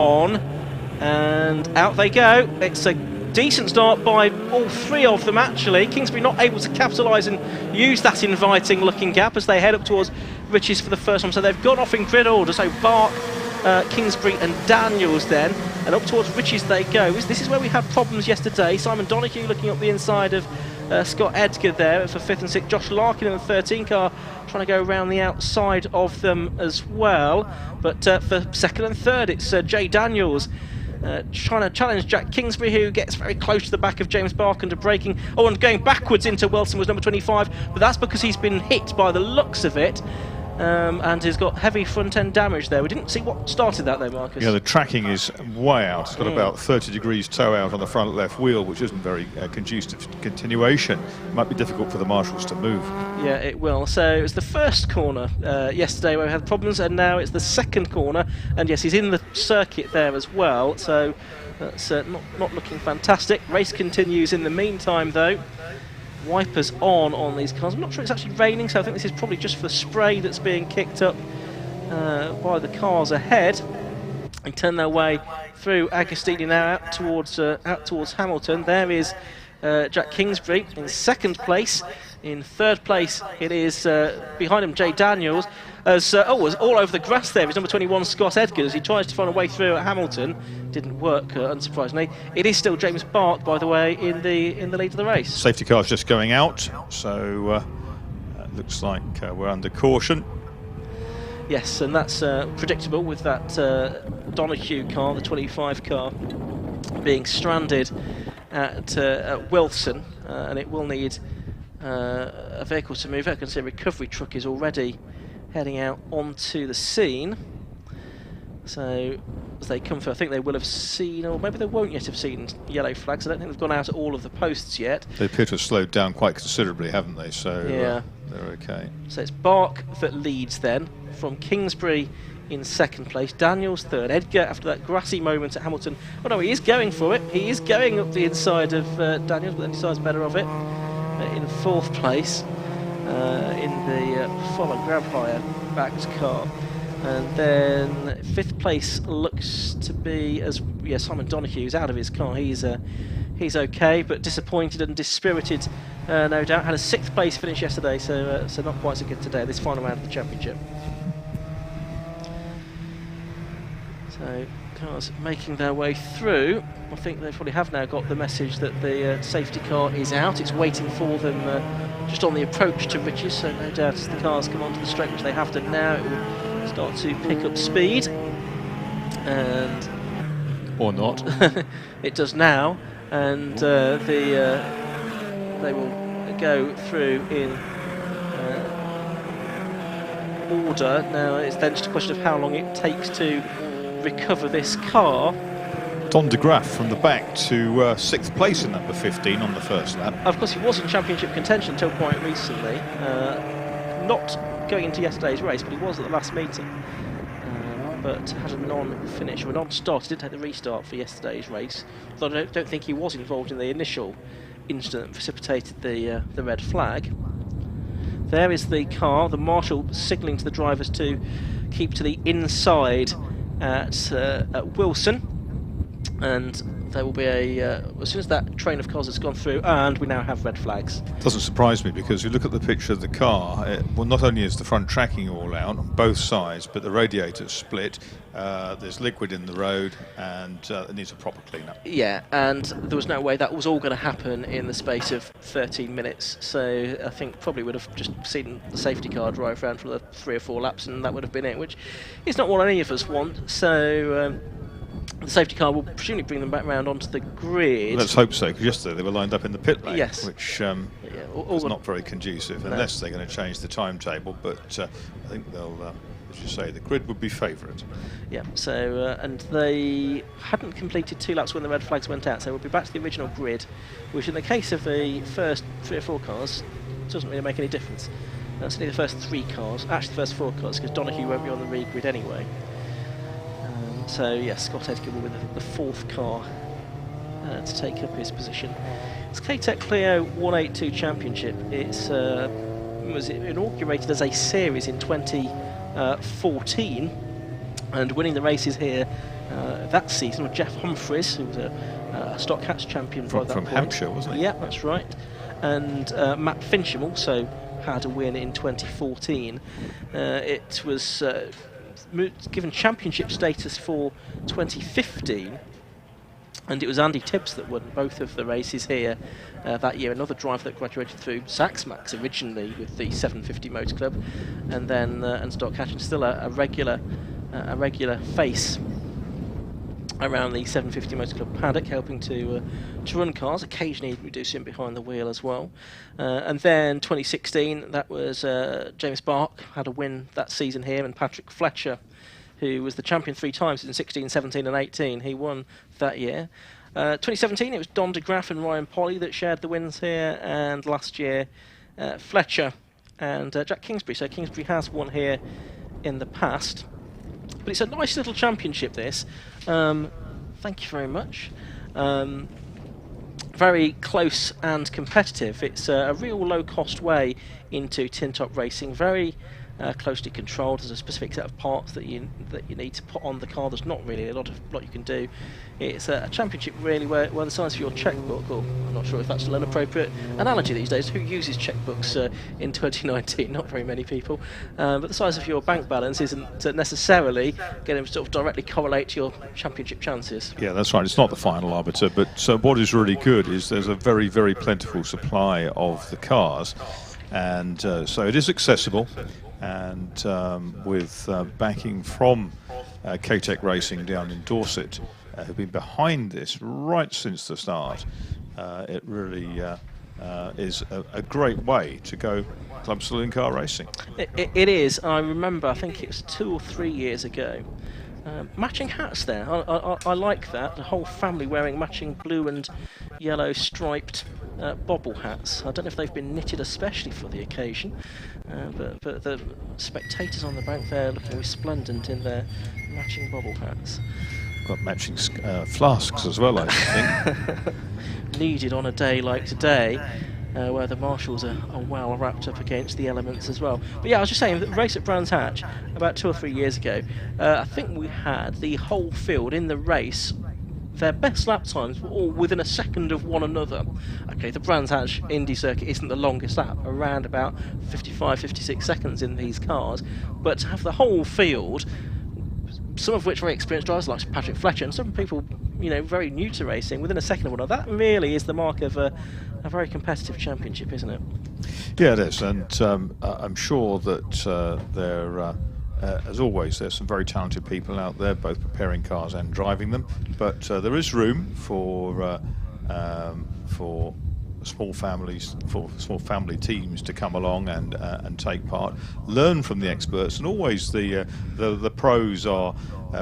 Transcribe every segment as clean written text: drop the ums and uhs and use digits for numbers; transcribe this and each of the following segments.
on, and out they go. It's a decent start by all three of them actually. Kingsbury not able to capitalise and use that inviting looking gap as they head up towards Riches for the first one. So they've gone off in grid order, so Bark, Kingsbury and Daniels then, and up towards Riches they go. This is where we had problems yesterday. Simon Donoghue looking up the inside of Scott Edgar there for 5th and 6th. Josh Larkin in the 13 car trying to go around the outside of them as well. But for 2nd and 3rd, it's Jay Daniels trying to challenge Jack Kingsbury, who gets very close to the back of James Bark under braking. Oh, and going backwards into Wilson was number 25, but that's because he's been hit by the looks of it. And has got heavy front-end damage there. We didn't see what started that though, Marcus. Yeah, the tracking is way out. It's got about 30 degrees toe out on the front left wheel, which isn't very conducive to continuation. It might be difficult for the marshals to move. Yeah, it will. So it was the first corner yesterday where we had problems, and now it's the second corner. And yes, he's in the circuit there as well. So that's not looking fantastic. Race continues in the meantime though. Wipers on these cars. I'm not sure it's actually raining, so I think this is probably just for the spray that's being kicked up by the cars ahead. They turn their way through Agostini now out towards Hamilton. There is Jack Kingsbury in 2nd place. In 3rd place, it is behind him Jay Daniels. Was all over the grass there. It's number 21 Scott Edgar as he tries to find a way through at Hamilton. Didn't work, unsurprisingly. It is still James Bark, by the way, in the lead of the race. Safety car's just going out, so looks like we're under caution. Yes, and that's predictable with that Donoghue car, the 25 car, being stranded at Wilson, and it will need a vehicle to move out. I can see a recovery truck is already heading out onto the scene. So as they come through, I think they will have seen, or maybe they won't yet have seen, yellow flags. I don't think they've gone out at all of the posts yet. They appear to have slowed down quite considerably, haven't they? So yeah, they're okay. So it's Bark that leads then, from Kingsbury in 2nd place, Daniels 3rd, Edgar after that grassy moment at Hamilton. Oh no, he is going for it. He is going up the inside of Daniels, but then decides better of it. In 4th place in the Fuller Grab Hire backed car. And then 5th place looks to be Simon Donoghue's out of his car. He's okay, but disappointed and dispirited, no doubt. Had a 6th place finish yesterday, so not quite so good today. This final round of the championship. So cars making their way through. I think they probably have now got the message that the safety car is out. It's waiting for them just on the approach to Riches, so no doubt as the cars come onto the straight, which they have done now, it will start to pick up speed. And or not. It does now, and they will go through in order. Now it's then just a question of how long it takes to recover this car. Don de Graaf from the back to 6th place in number 15 on the first lap. Of course, he was in championship contention until quite recently. Not going into yesterday's race, but he was at the last meeting. But had a non-finish, or a non-start. He didn't take the restart for yesterday's race. Although I don't think he was involved in the initial incident that precipitated the red flag. There is the car, the marshal signalling to the drivers to keep to the inside at Wilson. And there will be as soon as that train of cars has gone through, and we now have red flags. Doesn't surprise me, because you look at the picture of the car, well, not only is the front tracking all out on both sides, but the radiator's split, there's liquid in the road, and it needs a proper clean-up. Yeah, and there was no way that was all going to happen in the space of 13 minutes, so I think probably would have just seen the safety car drive around for the 3 or 4 laps, and that would have been it, which is not what any of us want. So the safety car will presumably bring them back round onto the grid. Let's hope so, because yesterday they were lined up in the pit lane, yes, which is not very conducive, unless they're going to change the timetable. But I think they'll, as you say, the grid would be favourite. Yeah, so, and they hadn't completed 2 laps when the red flags went out, so we'll be back to the original grid, which in the case of the first 3 or 4 cars, doesn't really make any difference. That's only the first 3 cars, actually the first 4 cars, because Donoghue won't be on the re-grid anyway. So yes, Scott Edgar will win the 4th car to take up his position. It's K-Tec Clio 182 Championship. It's was inaugurated as a series in 2014, and winning the races here that season with Jeff Humphreys, who was a Stock Hats champion by that from point. Hampshire, wasn't he? Yeah, that's right. And Matt Fincham also had a win in 2014. It was given championship status for 2015, and it was Andy Tibbs that won both of the races here that year. Another driver that graduated through Saxmax originally with the 750 Motor Club, and then and Stock Hatch, and still a regular face around the 750 Motor Club paddock, helping to run cars. Occasionally we do see him behind the wheel as well. And then 2016, that was James Bark had a win that season here, and Patrick Fletcher, who was the champion 3 times in 16, 17 and 18, he won that year. 2017, it was Don DeGraff and Ryan Polly that shared the wins here, and last year Fletcher and Jack Kingsbury. So Kingsbury has won here in the past. But it's a nice little championship, this. Thank you very much. Very close and competitive. It's a real low-cost way into tin-top racing. Very closely controlled. There's a specific set of parts that you need to put on the car. There's not really a lot you can do. It's a championship really where the size of your checkbook, or I'm not sure if that's an appropriate analogy these days. Who uses checkbooks in 2019? Not very many people. But the size of your bank balance isn't necessarily going to sort of directly correlate to your championship chances. Yeah, that's right. It's not the final arbiter, but so what is really good is there's a very, very plentiful supply of the cars, and so it is accessible. And with backing from K-Tec Racing down in Dorset, who've been behind this right since the start, it really is a great way to go club saloon car racing. It is. I remember, I think it was 2 or 3 years ago, matching hats there. I like that. The whole family wearing matching blue and yellow striped bobble hats. I don't know if they've been knitted especially for the occasion, but the spectators on the bank there looking resplendent in their matching bobble hats. Got matching flasks as well, I think. Needed on a day like today, where the marshals are well wrapped up against the elements as well. But yeah, I was just saying, the race at Brands Hatch about 2 or 3 years ago, I think we had the whole field in the race. Their best lap times were all within a second of one another. Okay, the Brands Hatch Indy circuit isn't the longest lap, around about 55, 56 seconds in these cars, but to have the whole field, some of which very experienced drivers like Patrick Fletcher, and some people, you know, very new to racing, within a second of one another, that really is the mark of a very competitive championship, isn't it? Yeah, it is, and I'm sure that there, as always, there's some very talented people out there, both preparing cars and driving them. But there is room for small families, for small family teams to come along and take part, learn from the experts, and always the pros are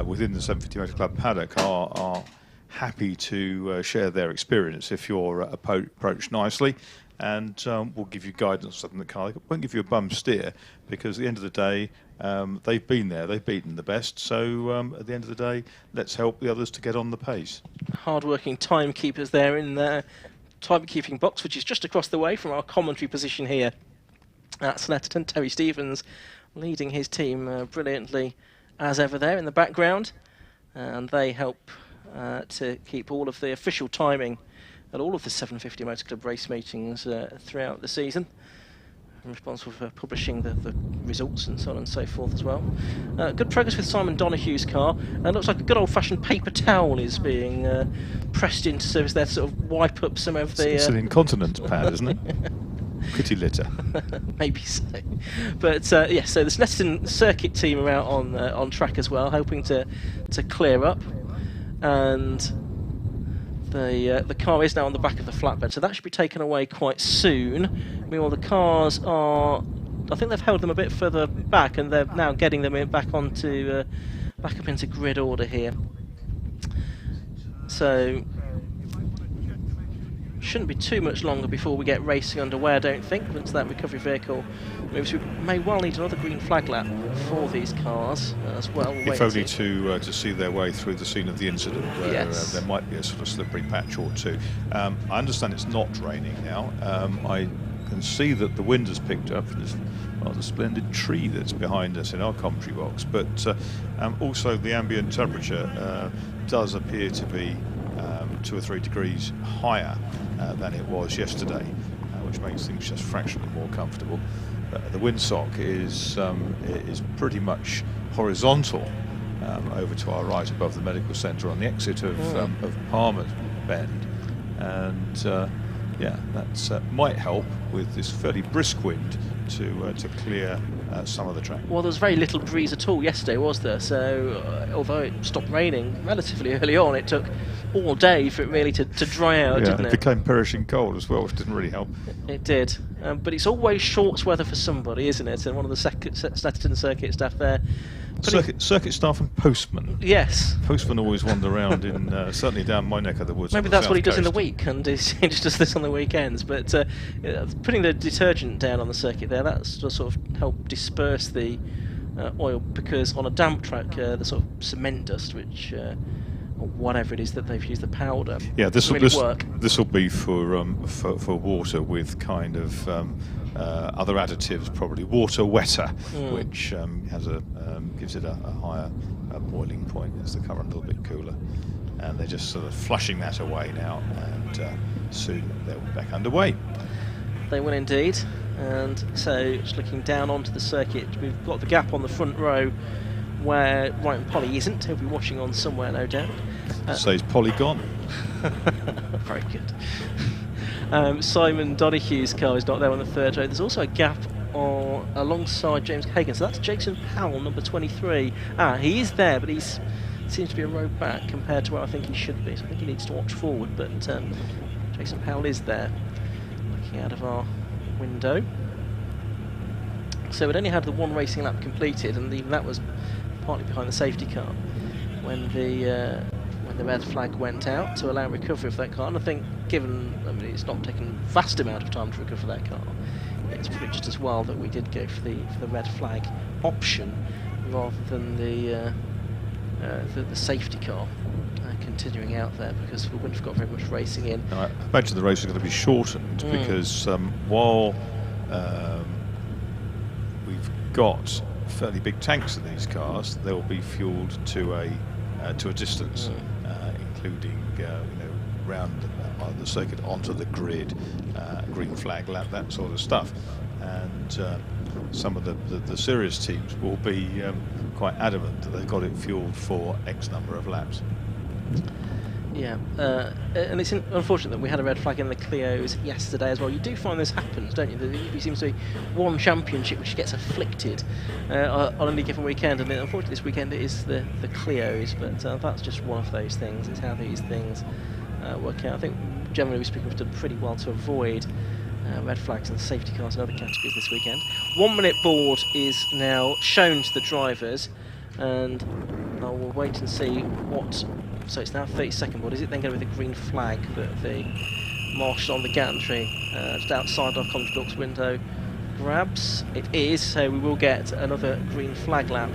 within the 750 Motor Club paddock are happy to share their experience if you're approached nicely, and we'll give you guidance on the car. They won't give you a bum steer, because at the end of the day, they've been there, they've beaten the best, so at the end of the day, let's help the others to get on the pace. Hard-working timekeepers there in their timekeeping box, which is just across the way from our commentary position here at Snetterton. Terry Stevens leading his team brilliantly as ever there in the background, and they help to keep all of the official timing at all of the 750 Motor Club race meetings throughout the season. I'm responsible for publishing the results and so on and so forth as well. Good progress with Simon Donohue's car, and looks like a good old-fashioned paper towel is being pressed into service there to sort of wipe up some of the... It's an incontinence pad, isn't it? Kitty litter. Maybe so. But yeah, so the Snetterton circuit team are out on track as well, hoping to clear up, and the car is now on the back of the flatbed, so that should be taken away quite soon. Meanwhile, the cars are, I think they've held them a bit further back, and they're now getting them back onto back up into grid order here. So shouldn't be too much longer before we get racing underway, I don't think, once that recovery vehicle moves. We may well need another green flag lap for these cars as well. If only to see their way through the scene of the incident, where yes, there might be a sort of slippery patch or two. I understand it's not raining now. I can see that the wind has picked up from this rather splendid tree that's behind us in our commentary box, but also the ambient temperature does appear to be 2 or 3 degrees higher than it was yesterday, which makes things just fractionally more comfortable. The windsock is pretty much horizontal over to our right above the medical centre on the exit of Palmer's Bend, and yeah, that might help with this fairly brisk wind to clear some of the track. Well, there was very little breeze at all yesterday, was there? So although it stopped raining relatively early on, it took all day for it really to dry out, didn't it? It became perishing cold as well, which didn't really help. It did. But it's always shorts weather for somebody, isn't it? And one of the Snetterton circuit staff there. Circuit staff and postmen. Yes. Postmen always wander around in certainly down my neck of the woods. Maybe that's what he does in the week, and he just does this on the weekends. But putting the detergent down on the circuit there, that's to sort of help disperse the oil, because on a damp track, the sort of cement dust, which or whatever it is that they've used, the powder. Yeah, this will really work. This will be for water with kind of other additives, probably water wetter, which has gives it a higher boiling point as the current a little bit cooler, and they're just sort of flushing that away now, and soon they'll be back underway. They will indeed. And so just looking down onto the circuit, we've got the gap on the front row where Ryan Polly isn't. He'll be watching on somewhere, no doubt. Says Polly gone. Very good. Simon Donohue's car is not there on the third row. There's also a gap alongside James Hagan, so that's Jason Powell, number 23. He is there, but he seems to be a row back compared to where I think he should be, so I think he needs to watch forward, but Jason Powell is there, looking out of our window. So we'd only had the one racing lap completed, and even that was partly behind the safety car when the red flag went out to allow recovery of that car. And I think, given it's not taken a vast amount of time to recover that car, it's probably just as well that we did go for the red flag option rather than the safety car continuing out there, because we wouldn't have got very much racing in. I imagine the race is going to be shortened because while we've got fairly big tanks in these cars, they'll be fueled to a distance, including round the circuit onto the grid, green flag lap, that sort of stuff. And some of the serious teams will be quite adamant that they've got it fueled for X number of laps. Yeah, and it's unfortunate that we had a red flag in the Clios yesterday as well. You do find this happens, don't you? There seems to be one championship which gets afflicted on any given weekend, and unfortunately this weekend it is the Clios, but that's just one of those things. It's how these things work out. I think generally speaking we've done pretty well to avoid red flags and safety cars and other categories this weekend. 1 minute board is now shown to the drivers, and we'll wait and see what. So it's now 30-second board. Is it then going to be the green flag that the marshal on the gantry just outside our commentary box window grabs? It is, so we will get another green flag lap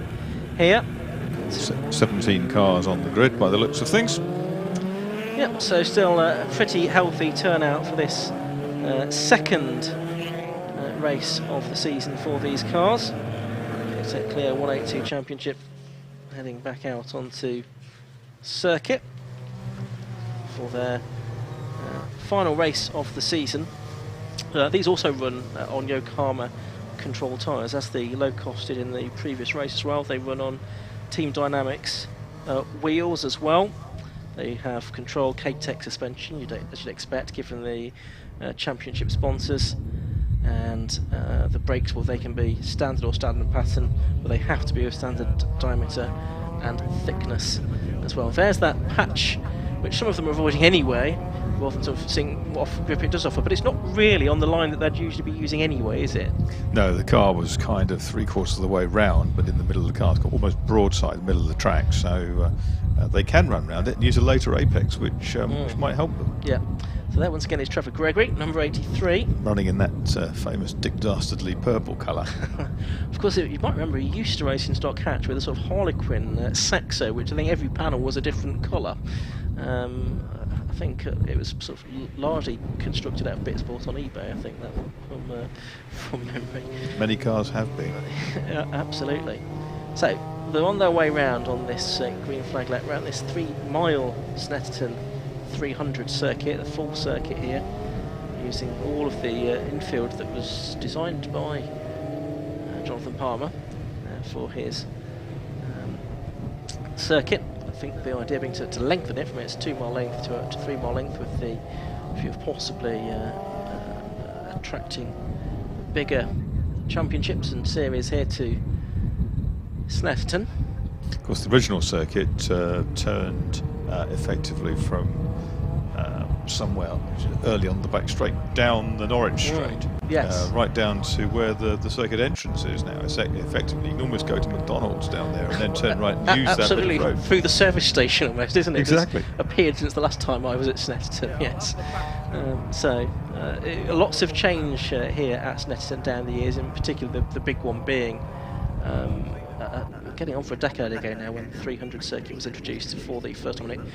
here. 17 cars on the grid by the looks of things. Yep, so still a pretty healthy turnout for this second race of the season for these cars. K-Tec Clio 182 Championship heading back out onto circuit for their final race of the season. These also run on Yokohama control tyres. That's the low costed in the previous race as well. They run on Team Dynamics wheels as well. They have control K-Tec suspension, as you'd expect given the championship sponsors, and the brakes, well, they can be standard or standard pattern, but they have to be of standard diameter and thickness as well. There's that patch which some of them are avoiding anyway, rather than sort of seeing what grip it does offer, but it's not really on the line that they'd usually be using anyway, is it? No, the car was kind of 3/4 of the way round, but in the middle of the car. It's got almost broadside, the middle of the track, so they can run round it and use a later apex, which might help them. Yeah. So that once again is Trevor Gregory, number 83. Running in that famous Dick Dastardly purple colour. Of course, you might remember he used to race in stock hatch with a sort of Harlequin Saxo, which I think every panel was a different colour. I think it was sort of largely constructed out of bits bought on eBay, I think, that from memory. Many cars have been. Yeah, absolutely. So they're on their way round on this green flag lap, around this 3-mile Snetterton 300 circuit, the full circuit here, using all of the infield that was designed by Jonathan Palmer for his circuit. I think the idea being to lengthen it from its 2-mile length to 3-mile length, with the view of possibly attracting bigger championships and series here to Snetterton. Of course, the original circuit turned effectively from somewhere early on the back straight down the Norwich straight. Yes. Right down to where the circuit entrance is now. Effectively, you can almost go to McDonald's down there and then turn right and use that bit of road. Through the service station almost, isn't it? Exactly. It's appeared since the last time I was at Snetterton, yes. Lots of change here at Snetterton down the years, in particular the big one being getting on for a decade ago now, when the 300 circuit was introduced for the first time.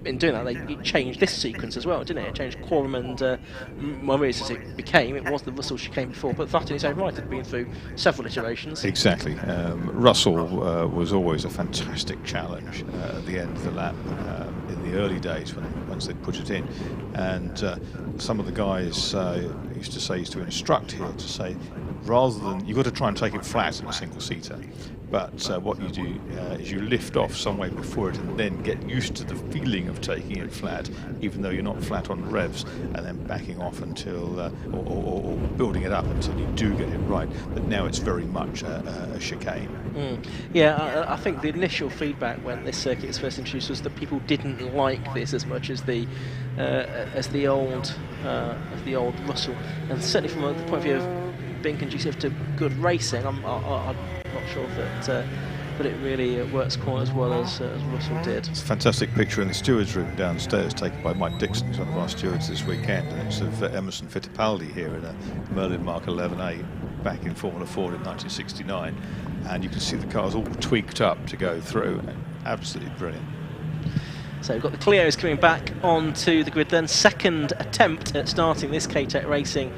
In doing that, it changed this sequence as well, didn't it? It changed quorum and Maurice as it became. It was the Russell chicane before, but that in its own right had been through several iterations. Exactly. Russell was always a fantastic challenge at the end of the lap in the early days once they'd put it in. And some of the guys used to instruct here to say, rather than, you've got to try and take it flat in a single-seater. But what you do is you lift off some way before it and then get used to the feeling of taking it flat, even though you're not flat on revs, and then backing off until, or building it up until you do get it right. But now it's very much a chicane. Yeah, I think the initial feedback when this circuit was first introduced was that people didn't like this as much as the old Russell, and certainly from the point of view of being conducive to good racing, I'm not sure that it really works quite as well as Russell did. It's a fantastic picture in the stewards' room downstairs, taken by Mike Dixon, who's one of our stewards this weekend, and it's of Emerson Fittipaldi here in a Merlin Mark 11A back in Formula Ford in 1969, and you can see the cars all tweaked up to go through. Absolutely brilliant. So we've got the Clios coming back onto the grid then. Second attempt at starting this K-Tec Racing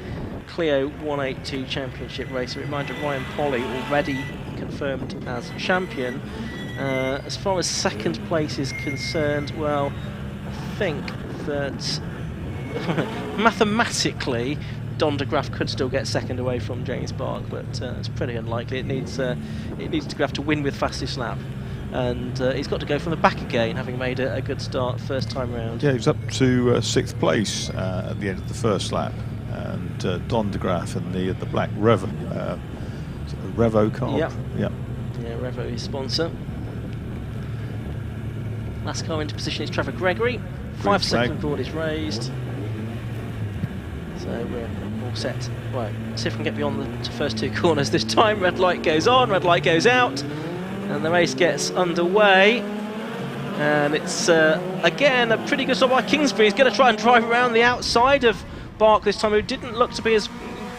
Clio 182 Championship race. A reminder, Ryan Polly already confirmed as champion. As far as second place is concerned, well, I think that mathematically Don de Graaf could still get second away from James Bark, but it's pretty unlikely. It needs de Graaf to win with fastest lap, and he's got to go from the back again, having made a good start first time round. Yeah, he was up to 6th place at the end of the first lap, and Don de Graaf and the black Revo car. Yep. Yep. Yeah, Revo is sponsor. Last car into position is Trevor Gregory. 5-second board is raised. So we're all set. Right, see if we can get beyond the first two corners this time. Red light goes on, red light goes out, and the race gets underway. And it's, again, a pretty good stop by Kingsbury. He's going to try and drive around the outside of Bark this time, who didn't look to be as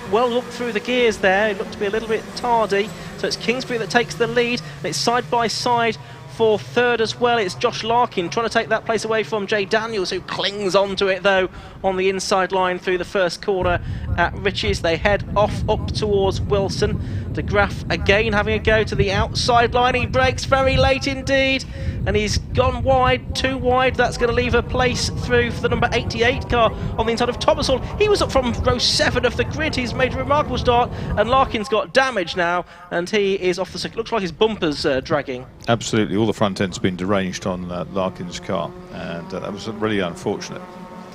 well looked through the gears there. It looked to be a little bit tardy. So it's Kingsbury that takes the lead, and it's side by side for third as well. It's Josh Larkin trying to take that place away from Jay Daniels, who clings onto it though on the inside line through the first corner at Riches. They head off up towards Wilson. De Graaf again having a go to the outside line. He brakes very late indeed, and he's gone wide, too wide. That's going to leave a place through for the number 88 car on the inside of Thomas Hall. He was up from row 7 of the grid. He's made a remarkable start, and Larkin's got damage now, and he is off the circuit. Looks like his bumper's dragging. Absolutely, all the front end's been deranged on Larkin's car, and that was really unfortunate.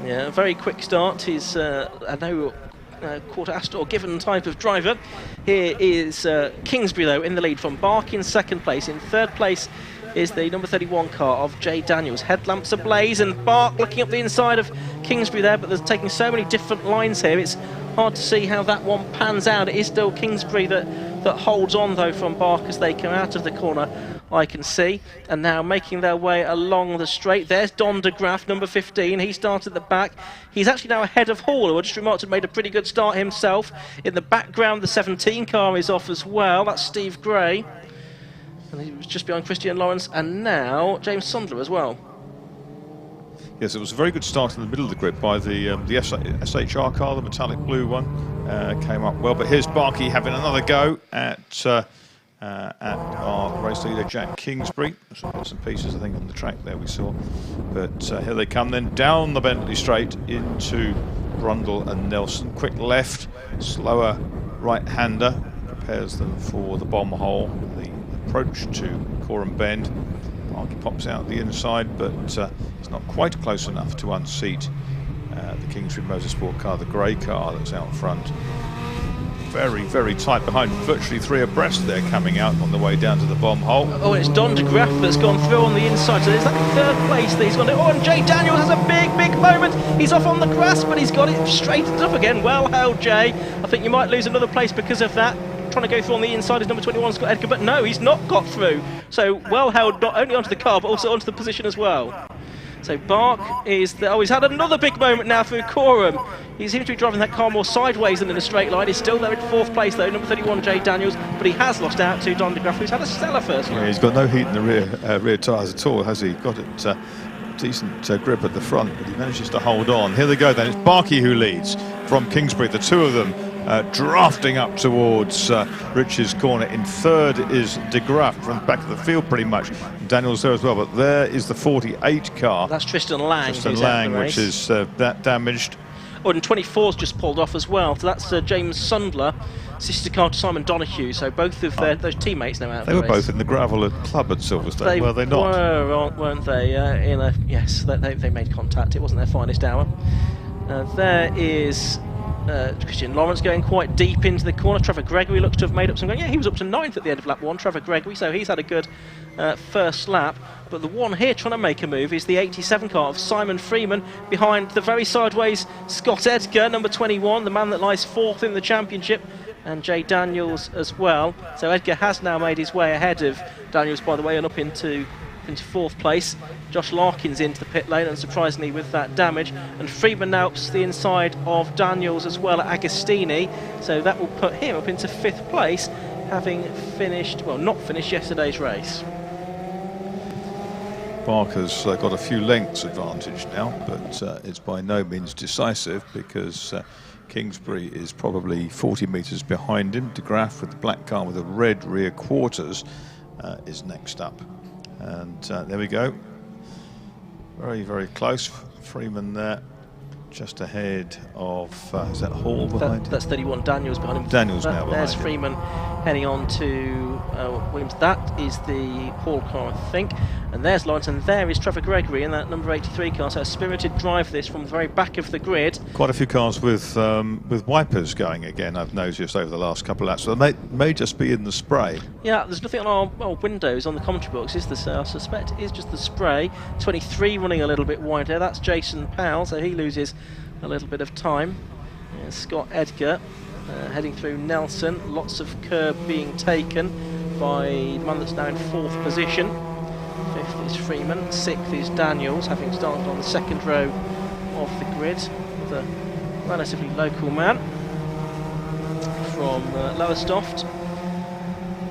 Yeah, a very quick start. He's no quarter asked or given type of driver. Here is Kingsbury though in the lead from Bark in second place. In third place is the number 31 car of Jay Daniels. Headlamps ablaze, and Bark looking up the inside of Kingsbury there, but there's taking so many different lines here, it's hard to see how that one pans out. It is still Kingsbury that holds on though from Bark as they come out of the corner, I can see, and now making their way along the straight. There's Don de Graaf, number 15. He started at the back. He's actually now ahead of Hall, who I just remarked had made a pretty good start himself. In the background, the 17 car is off as well. That's Steve Gray, and he was just behind Christian Lawrence, and now James Sundler as well. Yes, it was a very good start in the middle of the grid by the SHR car, the metallic blue one. Came up well, but here's Barkey having another go at our race leader Jack Kingsbury. Some bits and pieces, I think, on the track there we saw. But here they come then down the Bentley straight into Brundle and Nelson. Quick left, slower right-hander, prepares them for the bomb hole, the approach to Coram Bend. Barkey pops out the inside, but it's not quite close enough to unseat the Kingsbury Motorsport car, the grey car that's out front. Very, very tight behind, virtually 3 abreast there coming out on the way down to the bomb hole. Oh, and it's Don de Graaf that's gone through on the inside, so there's that 3rd place that he's gone to. Oh, and Jay Daniels has a big, big moment. He's off on the grass, but he's got it straightened up again. Well held, Jay. I think you might lose another place because of that. Trying to go through on the inside is number 21, Scott Edgar, but no, he's not got through. So well held, not only onto the car, but also onto the position as well. So Bark is, he's had another big moment now through Coram. He seems to be driving that car more sideways than in a straight line. He's still there in 4th place though, number 31, Jay Daniels, but he has lost out to Don de Graaf, who's had a stellar first lap. Yeah, he's got no heat in the rear tyres at all, has he? Got it decent grip at the front, but he manages to hold on. Here they go then, it's Barkey who leads from Kingsbury, the 2 of them drafting up towards Rich's corner. In 3rd is de Graaf from the back of the field pretty much. Daniels there as well, but there is the 48 car. That's Tristan Lang. Tristan Lang, which is that damaged. Oh, and 24's just pulled off as well. So that's James Sundler, sister car to Simon Donoghue. So both of those teammates now out of the race. They were both in the gravel club at Silverstone, were they not? Weren't they? Yes, they made contact. It wasn't their finest hour. There is Christian Lawrence going quite deep into the corner. Trevor Gregory looks to have made up some ground. Yeah, he was up to 9th at the end of lap 1, Trevor Gregory, so he's had a good first lap. But the one here trying to make a move is the 87 car of Simon Freeman behind the very sideways Scott Edgar, number 21, the man that lies 4th in the championship, and Jay Daniels as well. So Edgar has now made his way ahead of Daniels, by the way, and up into 4th place. Josh Larkins into the pit lane, unsurprisingly with that damage, and Freeman now ups the inside of Daniels as well at Agostini, so that will put him up into 5th place, having finished, well, not finished yesterday's race. Barker's got a few lengths advantage now, but it's by no means decisive because Kingsbury is probably 40 metres behind him. De Graaf with the black car with the red rear quarters is next up. And there we go. Very, very close. Freeman there, just ahead of, is that Hall behind him? That's 31, Daniels behind him. Daniels now behind him. There's Freeman heading on to Williams. That is the Hall car, I think. And there's Lawrence, and there is Trevor Gregory in that number 83 car. So a spirited drive this from the very back of the grid. Quite a few cars with wipers going again, I've noticed over the last couple of laps. So they may just be in the spray. Yeah, there's nothing on our windows on the commentary box, is there, sir? I suspect it is just the spray. 23 running a little bit wide there. That's Jason Powell, so he loses a little bit of time. Scott Edgar heading through Nelson. Lots of curb being taken by the man that's now in 4th position. 5th is Freeman. 6th is Daniels, having started on the 2nd row of the grid with a relatively local man from Lowestoft.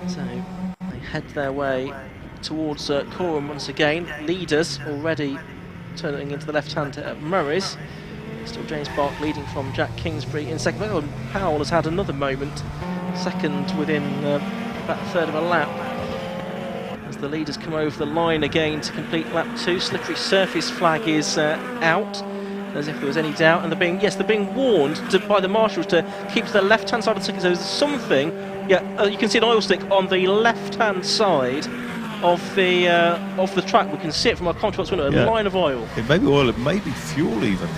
So they head their way towards Coram once again. Leaders already turning into the left hand at Murray's. Still James Bark leading from Jack Kingsbury in 2nd. Oh, and Powell has had another moment, 2nd within about a 3rd of a lap, as the leaders come over the line again to complete lap 2. Slippery surface flag is out, as if there was any doubt, and they're being warned by the marshals to keep to the left hand side of the circuit. So there's something, you can see an oil slick on the left hand side of the track. We can see it from our control window, a line of oil. It may be oil, it may be fuel even,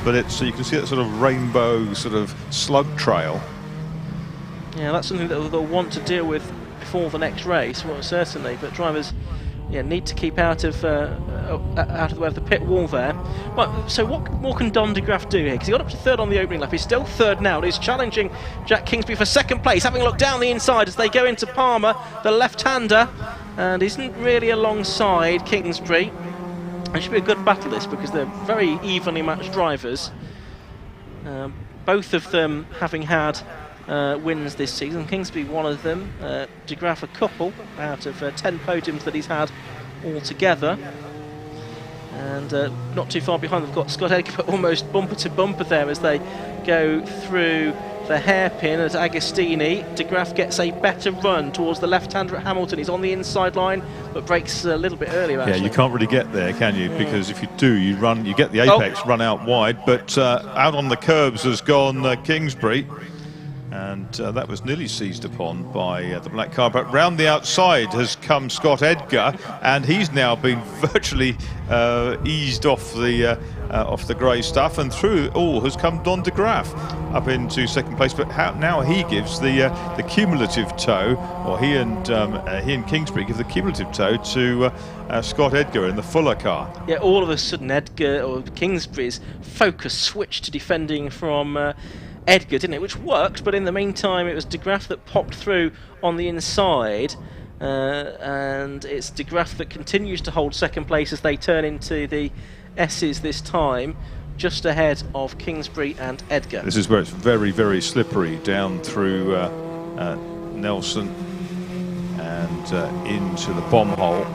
but it's, so you can see that sort of rainbow sort of slug trail. Yeah, that's something that they'll want to deal with before the next race, well, certainly, but drivers need to keep out of the way of the pit wall there. Right, so what more can Don de Graaf do here? Because he got up to 3rd on the opening lap. He's still 3rd now, and he's challenging Jack Kingsbury for 2nd place, having looked down the inside as they go into Palmer, the left-hander, and isn't really alongside Kingsbury. It should be a good battle, this, because they're very evenly matched drivers. Both of them having had wins this season. Kingsbury one of them, de Graaf a couple out of 10 podiums that he's had altogether. And not too far behind, they've got Scott Edgar, but almost bumper to bumper there as they go through the hairpin as Agostini. De Graaf gets a better run towards the left-hander at Hamilton. He's on the inside line, but breaks a little bit earlier, actually. Yeah, you can't really get there, can you? Because if you do, you get the apex run out wide, but out on the curbs has gone Kingsbury. And that was nearly seized upon by the black car. But round the outside has come Scott Edgar, and he's now been virtually eased off the grey stuff, and through it all has come Don de Graaf up into second place. But now he gives the cumulative tow, or he and Kingsbury give the cumulative tow to Scott Edgar in the Fuller car. Yeah, all of a sudden Edgar, or Kingsbury's focus switched to defending from Edgar, didn't it? Which worked, but in the meantime it was de Graaf that popped through on the inside, and it's de Graaf that continues to hold second place as they turn into the S's this time, just ahead of Kingsbury and Edgar. This is where it's very, very slippery down through Nelson and into the bomb hole.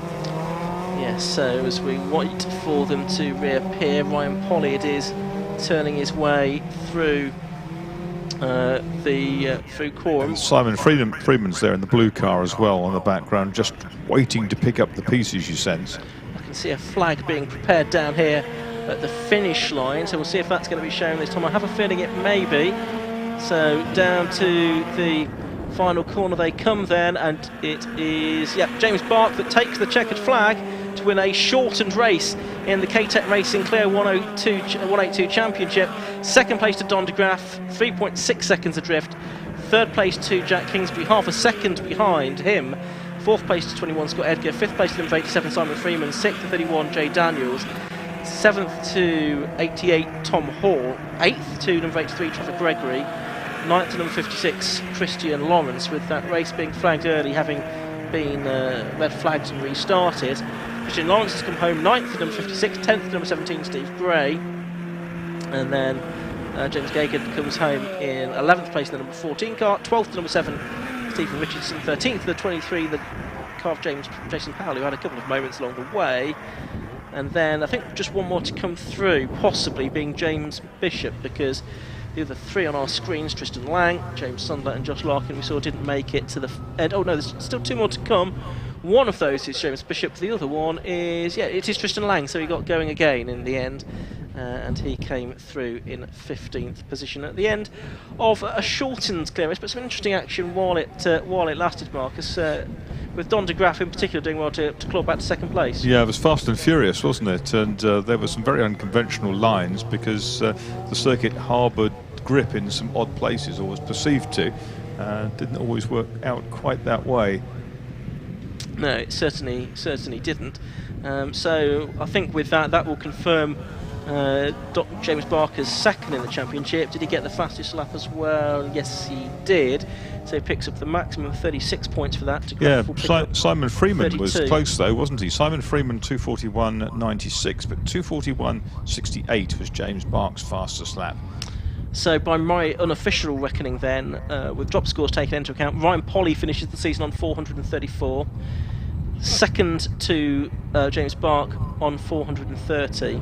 Yes, so as we wait for them to reappear, Ryan Pollard is turning his way through through Coram. Simon Freeman's there in the blue car as well on the background, just waiting to pick up the pieces, you sense. I can see a flag being prepared down here at the finish line, so we'll see if that's going to be shown this time. I have a feeling it may be. So down to the final corner they come then, and it is James Bark that takes the checkered flag to win a shortened race in the K-Tec Racing Clio 182 Championship. Second place to Don de Graaf, 3.6 seconds adrift. Third place to Jack Kingsbury, half a second behind him. Fourth place to 21 Scott Edgar. Fifth place to number 87 Simon Freeman. Sixth to 31 Jay Daniels. Seventh to 88 Tom Hall. Eighth to number 83 Trevor Gregory. Ninth to number 56 Christian Lawrence, with that race being flagged early, having been red flagged and restarted. Christian Lawrence has come home 9th to number 56, 10th to number 17 Steve Gray, and then James Gagan comes home in 11th place in the number 14 car, 12th to number 7 Stephen Richardson, 13th to the 23 the car of Jason Powell, who had a couple of moments along the way, and then I think just one more to come through, possibly being James Bishop, because the other three on our screens, Tristan Lang, James Sundler and Josh Larkin, we saw didn't make it to the end. Oh no, there's still two more to come. One of those is James Bishop, the other one is, it is Tristan Lang, so he got going again in the end, and he came through in 15th position at the end of a shortened clearance, but some interesting action while it lasted, Marcus, with Don de Graaf in particular doing well to claw back to second place. Yeah, it was fast and furious, wasn't it? And there were some very unconventional lines, because the circuit harboured grip in some odd places, or was perceived to. Didn't always work out quite that way. No, it certainly didn't. So I think with that will confirm James Barker's second in the championship. Did he get the fastest lap as well? Yes, he did. So he picks up the maximum of 36 points for that. Yeah, Simon Freeman 32. was close though, wasn't he? Simon Freeman 2:41.96, but 2:41.68 was James Bark's fastest lap. So by my unofficial reckoning then, with drop scores taken into account, Ryan Polley finishes the season on 434. Second to James Bark on 430.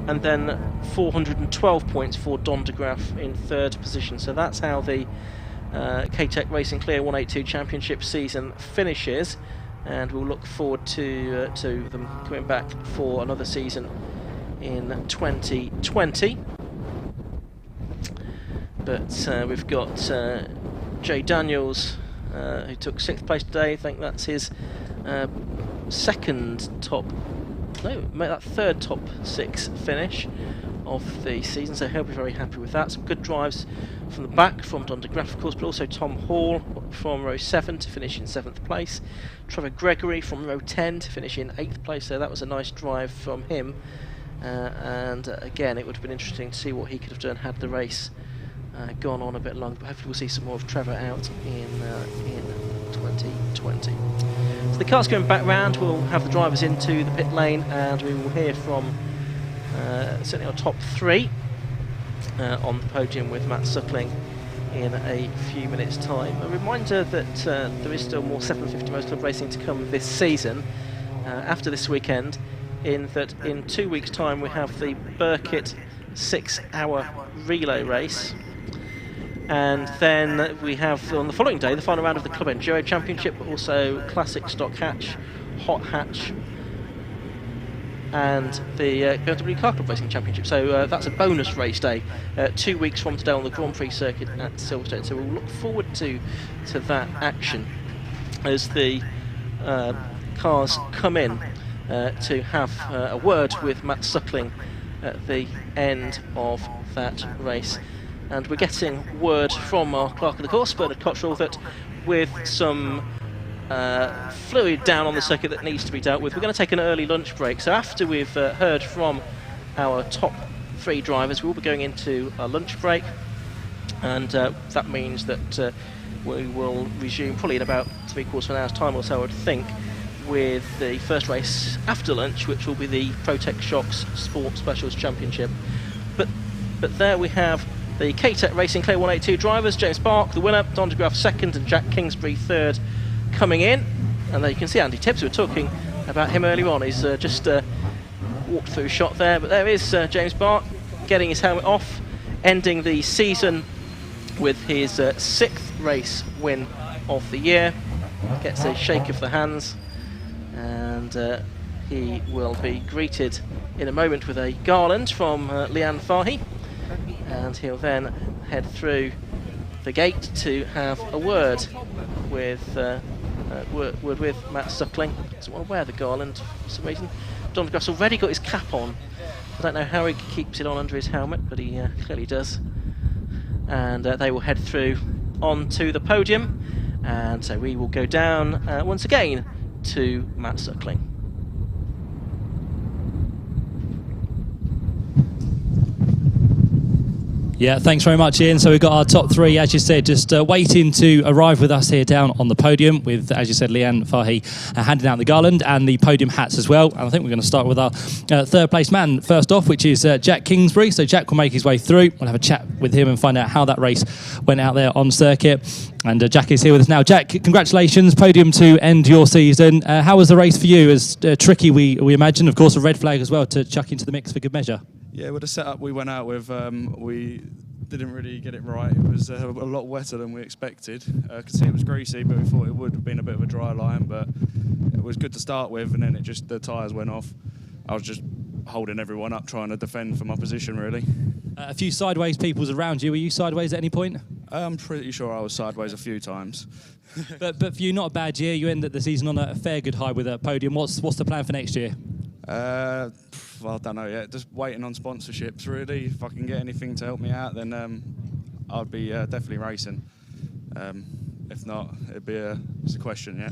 And then 412 points for Don de Graaf in third position. So that's how the K-Tec Racing Clio 182 Championship season finishes. And we'll look forward to them coming back for another season in 2020. But we've got Jay Daniels, who took 6th place today. I think that's his third top 6 finish of the season, so he'll be very happy with that. Some good drives from the back from Don de Graaf, of course, but also Tom Hall from row 7 to finish in 7th place. Trevor Gregory from row 10 to finish in 8th place, so that was a nice drive from him. And again, it would have been interesting to see what he could have done had the race gone on a bit longer, but hopefully we'll see some more of Trevor out in 2020. So the car's going back round, we'll have the drivers into the pit lane, and we will hear from certainly our top 3 on the podium with Matt Suckling in a few minutes' time. A reminder that there is still more 750 Motor Club racing to come this season. After this weekend, in that in 2 weeks' time we have the Burkitt 6-hour relay race. And then we have on the following day the final round of the Club Enduro Championship, but also Classic Stock Hatch, Hot Hatch, and the BMW Car Club Racing Championship. So that's a bonus race day 2 weeks from today on the Grand Prix circuit at Silverstone. So we'll look forward to that action as the cars come in to have a word with Matt Suckling at the end of that race. And we're getting word from our clerk of the course, Bernard Cottrell, that with some fluid down on the circuit that needs to be dealt with, we're going to take an early lunch break. So after we've heard from our top 3 drivers, we'll be going into a lunch break, and that means that we will resume probably in about 3/4 of an hour's time or so, I would think, with the first race after lunch, which will be the Protec Shocks Sport Specials Championship. But there we have the K-Tec Racing Clio 182 drivers, James Bark, the winner, Don de Graaf second, and Jack Kingsbury third, coming in. And there you can see Andy Tibbs. We were talking about him earlier on. He's just walked through shot there, but there is James Bark getting his helmet off, ending the season with his 6th race win of the year. Gets a shake of the hands, and he will be greeted in a moment with a garland from Leanne Fahy, and he'll then head through the gate to have a word with Matt Suckling. Doesn't want to wear the garland for some reason. Don de Graaf's already got his cap on. I don't know how he keeps it on under his helmet, but he clearly does. And they will head through onto the podium, and so we will go down once again to Matt Suckling. Yeah, thanks very much, Ian. So we've got our top 3, as you said, just waiting to arrive with us here down on the podium with, as you said, Leanne Fahy handing out the garland and the podium hats as well. And I think we're going to start with our third place man first off, which is Jack Kingsbury. So Jack will make his way through. We'll have a chat with him and find out how that race went out there on circuit. And Jack is here with us now. Jack, congratulations, podium to end your season. How was the race for you? As tricky, we imagine, of course, a red flag as well to chuck into the mix for good measure. Yeah, with the setup we went out with, we didn't really get it right. It was a lot wetter than we expected. I could see it was greasy, but we thought it would have been a bit of a dry line. But it was good to start with, and then the tyres went off. I was just holding everyone up, trying to defend from my position, really. A few sideways peoples around you. Were you sideways at any point? I'm pretty sure I was sideways a few times. but for you, not a bad year. You ended the season on a fair good high with a podium. What's the plan for next year? Well, I don't know yet. Just waiting on sponsorships, really. If I can get anything to help me out, then I'd be definitely racing. If not, it's a question, yeah.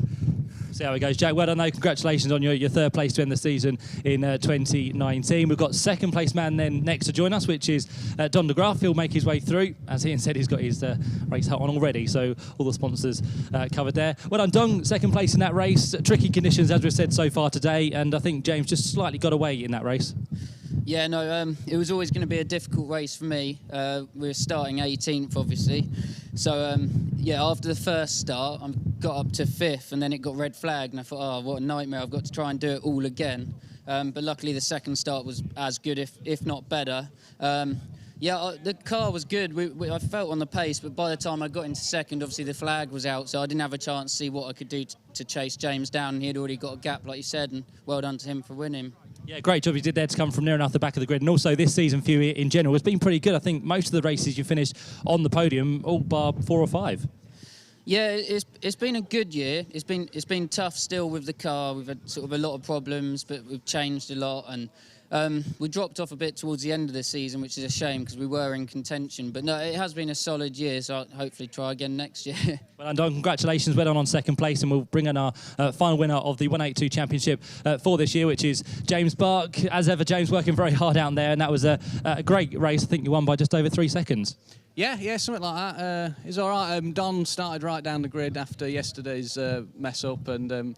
See how it goes, Jack. Well done, though. Congratulations on your third place to end the season in 2019. We've got second place man then next to join us, which is Don de Graaf. He'll make his way through. As Ian said, he's got his race hat on already, so all the sponsors covered there. Well done, Don. Second place in that race. Tricky conditions, as we've said so far today, and I think James just slightly got away in that race. Yeah, no, it was always going to be a difficult race for me. We were starting 18th, obviously. So, yeah, after the first start, I got up to 5th, and then it got red flagged, and I thought, oh, what a nightmare. I've got to try and do it all again. But luckily, the second start was as good, if not better. Yeah, the car was good. I felt on the pace, but by the time I got into second, obviously the flag was out, so I didn't have a chance to see what I could do to chase James down. And he'd already got a gap, like you said, and well done to him for winning. Yeah, great job you did there to come from near enough the back of the grid. And also this season for you in general has been pretty good. I think most of the races you finished on the podium, all bar 4 or 5. Yeah, it's been a good year. It's been tough still with the car. We've had sort of a lot of problems, but we've changed a lot. And we dropped off a bit towards the end of the season, which is a shame because we were in contention. But no, it has been a solid year, so I'll hopefully try again next year. Well done, congratulations, well done on second place, and we'll bring in our final winner of the 182 Championship for this year, which is James Bark. As ever, James working very hard out there, and that was a great race. I think you won by just over 3 seconds. Yeah, something like that. It's all right. Don started right down the grid after yesterday's mess up, and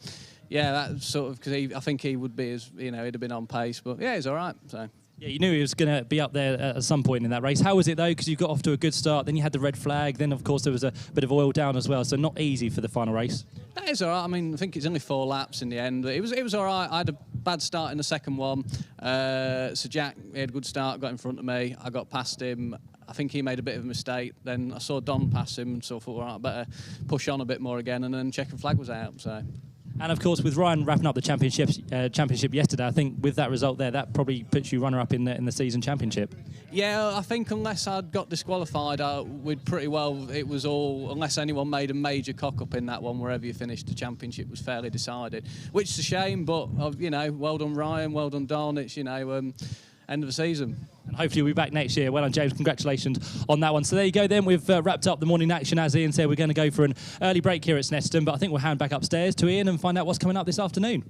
yeah, that sort of because I think he would be he'd have been on pace, but yeah, he's all right. So. Yeah, you knew he was going to be up there at some point in that race. How was it though? Because you got off to a good start, then you had the red flag, then of course there was a bit of oil down as well, so not easy for the final race. That is all right. I mean, I think it's only 4 laps in the end. But it was all right. I had a bad start in the second one. So Jack, he had a good start, got in front of me. I got past him. I think he made a bit of a mistake. Then I saw Don pass him, so I thought, all right, better push on a bit more again. And then checkered flag was out. So. And of course, with Ryan wrapping up the championship yesterday, I think with that result there, that probably puts you runner-up in the season championship. Yeah, I think unless I'd got disqualified, we'd pretty well. It was all, unless anyone made a major cock-up in that one, wherever you finished, the championship was fairly decided. Which is a shame, but you know, well done Ryan, well done Don. It's end of the season. And hopefully we'll be back next year. Well done, James. Congratulations on that one. So there you go then. We've wrapped up the morning action. As Ian said, we're going to go for an early break here at Snetterton, but I think we'll hand back upstairs to Ian and find out what's coming up this afternoon.